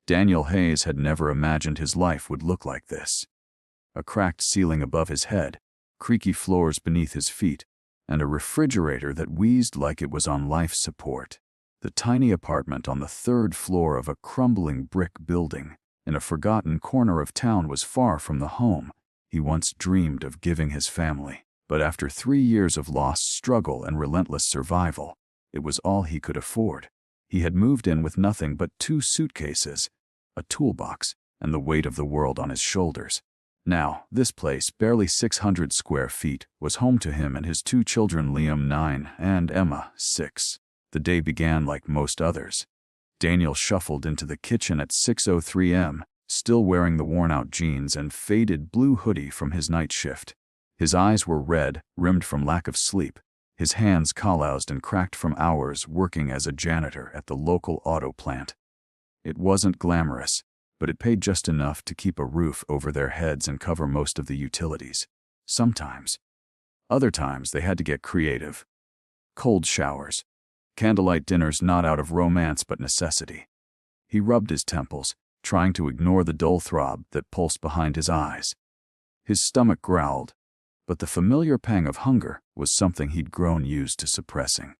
Daniel Hayes had never imagined his life would look like this. A cracked ceiling above his head, creaky floors beneath his feet, and a refrigerator that wheezed like it was on life support. The tiny apartment on the third floor of a crumbling brick building in a forgotten corner of town was far from the home he once dreamed of giving his family. But after 3 years of lost struggle and relentless survival, it was all he could afford. He had moved in with nothing but 2 suitcases, a toolbox, and the weight of the world on his shoulders. Now, this place, barely 600 square feet, was home to him and his 2 children, Liam, 9, and Emma, 6. The day began like most others. Daniel shuffled into the kitchen at 6:03 a.m., still wearing the worn-out jeans and faded blue hoodie from his night shift. His eyes were red, rimmed from lack of sleep, his hands calloused and cracked from hours working as a janitor at the local auto plant. It wasn't glamorous, but it paid just enough to keep a roof over their heads and cover most of the utilities. Sometimes. Other times they had to get creative. Cold showers. Candlelight dinners not out of romance but necessity. He rubbed his temples, trying to ignore the dull throb that pulsed behind his eyes. His stomach growled, but the familiar pang of hunger was something he'd grown used to suppressing.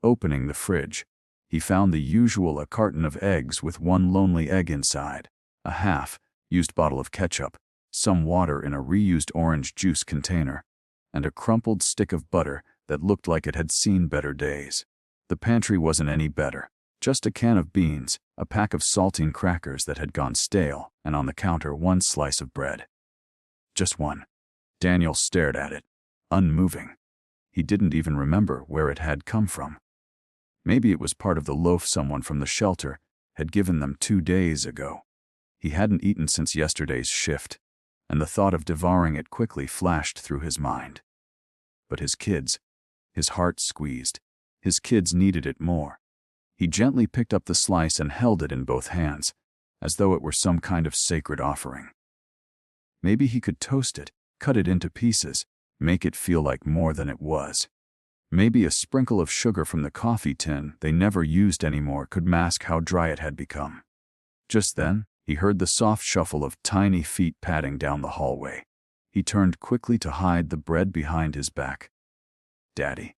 Opening the fridge, he found the usual: a carton of eggs with 1 lonely egg inside, a half-used bottle of ketchup, some water in a reused orange juice container, and a crumpled stick of butter that looked like it had seen better days. The pantry wasn't any better. Just a can of beans, a pack of saltine crackers that had gone stale, and on the counter 1 slice of bread. Just one. Daniel stared at it, unmoving. He didn't even remember where it had come from. Maybe it was part of the loaf someone from the shelter had given them 2 days ago. He hadn't eaten since yesterday's shift, and the thought of devouring it quickly flashed through his mind. But his kids, his heart squeezed. His kids needed it more. He gently picked up the slice and held it in both hands, as though it were some kind of sacred offering. Maybe he could toast it, cut it into pieces, make it feel like more than it was. Maybe a sprinkle of sugar from the coffee tin they never used anymore could mask how dry it had become. Just then, he heard the soft shuffle of tiny feet padding down the hallway. He turned quickly to hide the bread behind his back. "Daddy,"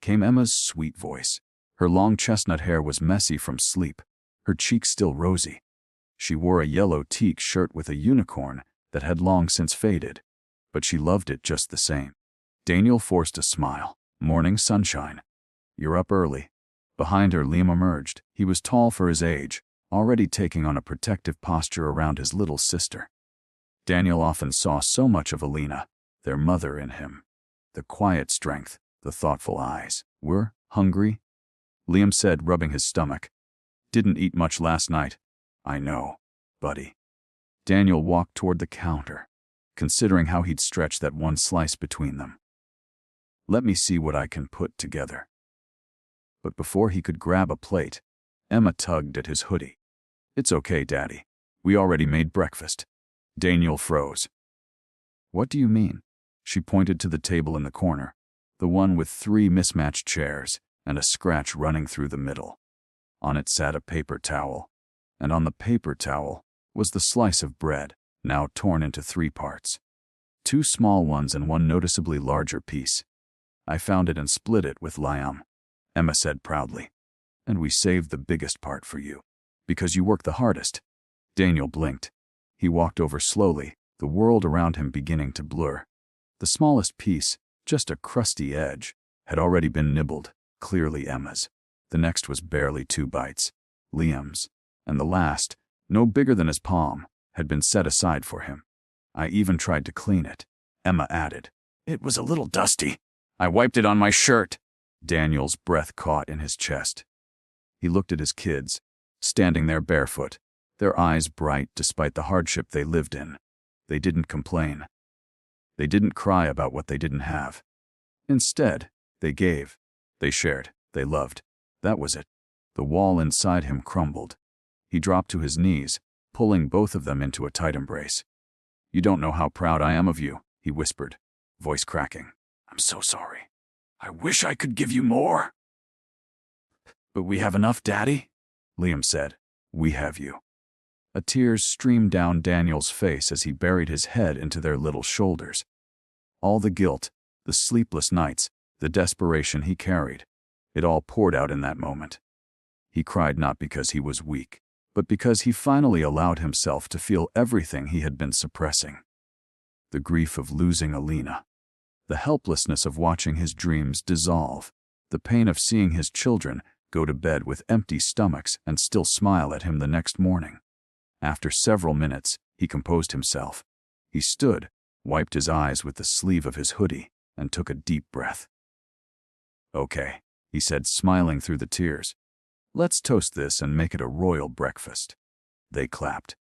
came Emma's sweet voice. Her long chestnut hair was messy from sleep, her cheeks still rosy. She wore a yellow teak shirt with a unicorn that had long since faded, but she loved it just the same. Daniel forced a smile. "Morning sunshine. You're up early." Behind her, Liam emerged. He was tall for his age, already taking on a protective posture around his little sister. Daniel often saw so much of Alina, their mother, in him. The quiet strength, the thoughtful eyes. "We're hungry?" Liam said, rubbing his stomach. "Didn't eat much last night." "I know, buddy." Daniel walked toward the counter, considering how he'd stretch that 1 slice between them. "Let me see what I can put together." But before he could grab a plate, Emma tugged at his hoodie. "It's okay, Daddy. We already made breakfast." Daniel froze. "What do you mean?" She pointed to the table in the corner, the one with 3 mismatched chairs and a scratch running through the middle. On it sat a paper towel, and on the paper towel was the slice of bread, now torn into 3 parts. 2 small ones and 1 noticeably larger piece. "I found it and split it with Liam," Emma said proudly. "And we saved the biggest part for you, because you work the hardest." Daniel blinked. He walked over slowly, the world around him beginning to blur. The smallest piece, just a crusty edge, had already been nibbled, clearly Emma's. The next was barely 2 bites, Liam's, and the last, no bigger than his palm, had been set aside for him. "I even tried to clean it," Emma added. "It was a little dusty. I wiped it on my shirt." Daniel's breath caught in his chest. He looked at his kids, standing there barefoot, their eyes bright despite the hardship they lived in. They didn't complain. They didn't cry about what they didn't have. Instead, they gave. They shared. They loved. That was it. The wall inside him crumbled. He dropped to his knees, pulling both of them into a tight embrace. "You don't know how proud I am of you," he whispered, voice cracking. "I'm so sorry. I wish I could give you more." "But we have enough, Daddy," Liam said. "We have you." A tear streamed down Daniel's face as he buried his head into their little shoulders. All the guilt, the sleepless nights, the desperation he carried, it all poured out in that moment. He cried not because he was weak, but because he finally allowed himself to feel everything he had been suppressing. The grief of losing Alina, the helplessness of watching his dreams dissolve, the pain of seeing his children go to bed with empty stomachs and still smile at him the next morning. After several minutes, he composed himself. He stood, wiped his eyes with the sleeve of his hoodie, and took a deep breath. "Okay," he said, smiling through the tears. "Let's toast this and make it a royal breakfast." They clapped.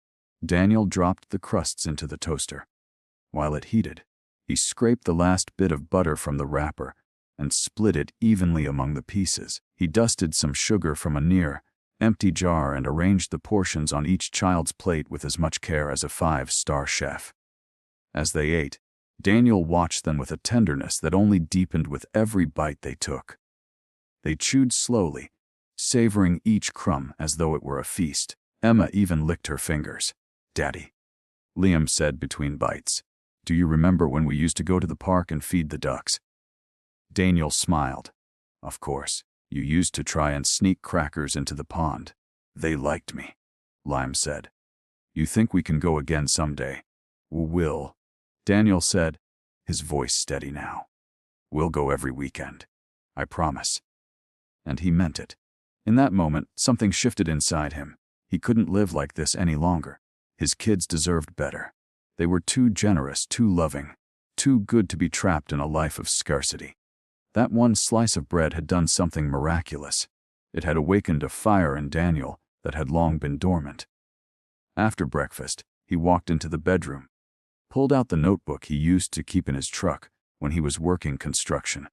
Daniel dropped the crusts into the toaster. While it heated, he scraped the last bit of butter from the wrapper and split it evenly among the pieces. He dusted some sugar from a near, empty jar and arranged the portions on each child's plate with as much care as a 5-star chef. As they ate, Daniel watched them with a tenderness that only deepened with every bite they took. They chewed slowly, savoring each crumb as though it were a feast. Emma even licked her fingers. "Daddy," Liam said between bites, "do you remember when we used to go to the park and feed the ducks?" Daniel smiled. "Of course. You used to try and sneak crackers into the pond. They liked me," Liam said. "You think we can go again someday?" "We'll," Daniel said, his voice steady now. "We'll go every weekend. I promise." And he meant it. In that moment, something shifted inside him. He couldn't live like this any longer. His kids deserved better. They were too generous, too loving, too good to be trapped in a life of scarcity. That one slice of bread had done something miraculous. It had awakened a fire in Daniel that had long been dormant. After breakfast, he walked into the bedroom, pulled out the notebook he used to keep in his truck when he was working construction.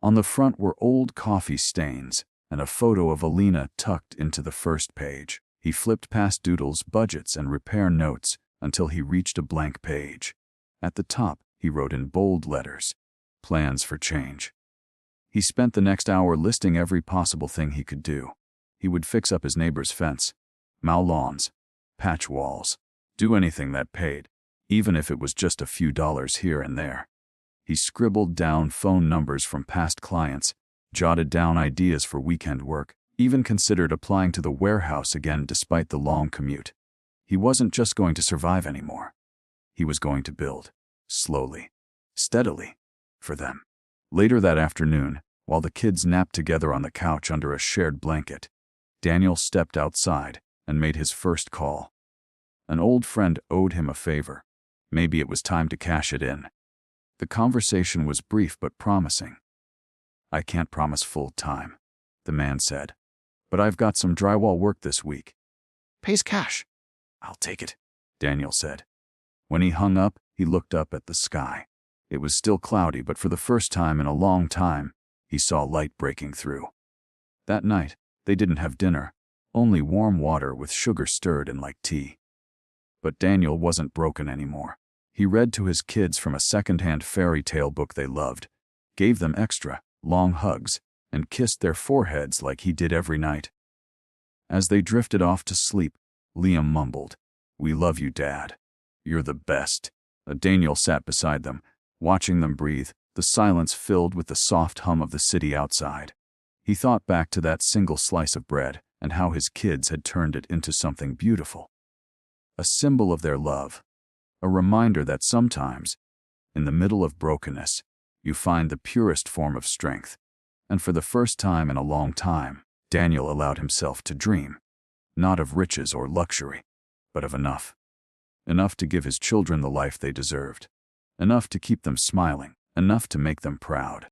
On the front were old coffee stains and a photo of Alina tucked into the first page. He flipped past doodles, budgets, and repair notes until he reached a blank page. At the top, he wrote in bold letters, "Plans for change." He spent the next hour listing every possible thing he could do. He would fix up his neighbor's fence, mow lawns, patch walls, do anything that paid, even if it was just a few dollars here and there. He scribbled down phone numbers from past clients, jotted down ideas for weekend work, even considered applying to the warehouse again despite the long commute. He wasn't just going to survive anymore. He was going to build, slowly, steadily, for them. Later that afternoon, while the kids napped together on the couch under a shared blanket, Daniel stepped outside and made his first call. An old friend owed him a favor. Maybe it was time to cash it in. The conversation was brief but promising. "I can't promise full time," the man said, "but I've got some drywall work this week." "Pays cash." "I'll take it," Daniel said. When he hung up, he looked up at the sky. It was still cloudy, but for the first time in a long time, he saw light breaking through. That night, they didn't have dinner, only warm water with sugar stirred in like tea. But Daniel wasn't broken anymore. He read to his kids from a second-hand fairy tale book they loved, gave them extra, long hugs, and kissed their foreheads like he did every night. As they drifted off to sleep, Liam mumbled, "We love you, Dad. You're the best." Daniel sat beside them, watching them breathe, the silence filled with the soft hum of the city outside. He thought back to that single slice of bread and how his kids had turned it into something beautiful. A symbol of their love. A reminder that sometimes, in the middle of brokenness, you find the purest form of strength. And for the first time in a long time, Daniel allowed himself to dream. Not of riches or luxury, but of enough. Enough to give his children the life they deserved. Enough to keep them smiling. Enough to make them proud.